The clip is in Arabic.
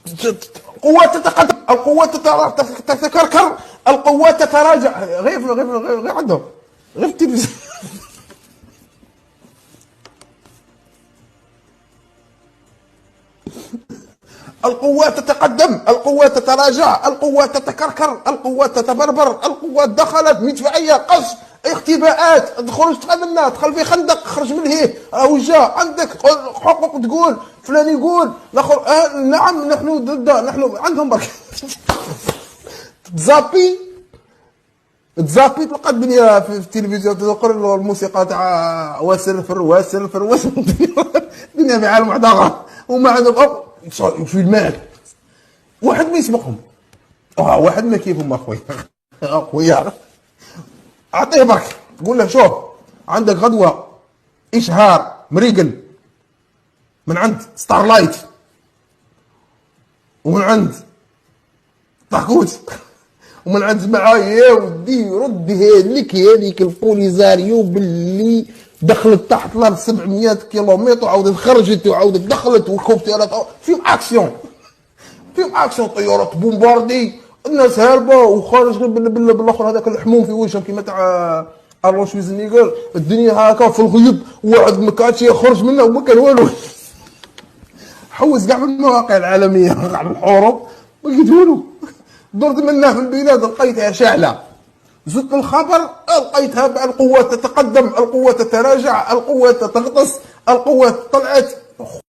القوات تتقدم، القوات تتكركر، القوات تتراجع. غير عندهم، غير في التلفزيون. القوات تتقدم، القوات تتراجع، القوات تتكركر، القوات تتبربر، القوات دخلت مدفعيه، قصف، اختباءات، ادخل منا، دخل في خندق، خرج من هيه، راهو جا عندك حقوق تقول، فلان يقول الاخر نعم نحن ضد، نحن عندهم برك. تزابي تلقى الدنيا في التلفزيون، تذكر الموسيقى تاع واسلفر واسلفر واسلفر. الدنيا في عالم واحد اخر، وما عندهم فيلمات. واحد ما يسبقهم، واحد ما كيفهم اخويا. اخويا اعطيه برك، تقول له شوف عندك غدوه اشهار مريقل من عند ستارلايت ومن عند طاكوت ومن عند معايا، يا ودي رد هذيك البوليزاريو باللي دخلت تحت الارض 700 كيلومتر وعاودت خرجت وعاودت دخلت، والكوبترات فيهم اكسيون، طيارات بومباردي، الناس هاربه وخارج غير بالاخر هذاك الحموم في وجههم كيما تاع ارلون شويزنيغر. الدنيا هكا في الغيب، واحد ما كانش يخرج منه وما كان والو. حوس كاع من المواقع العالميه على الحروب ما لقيت والو. درت منها في البلاد لقيتها شاعله، زدت الخبر لقيتها القوات تتقدم، القوات تتراجع، القوات تغطس، القوات طلعت.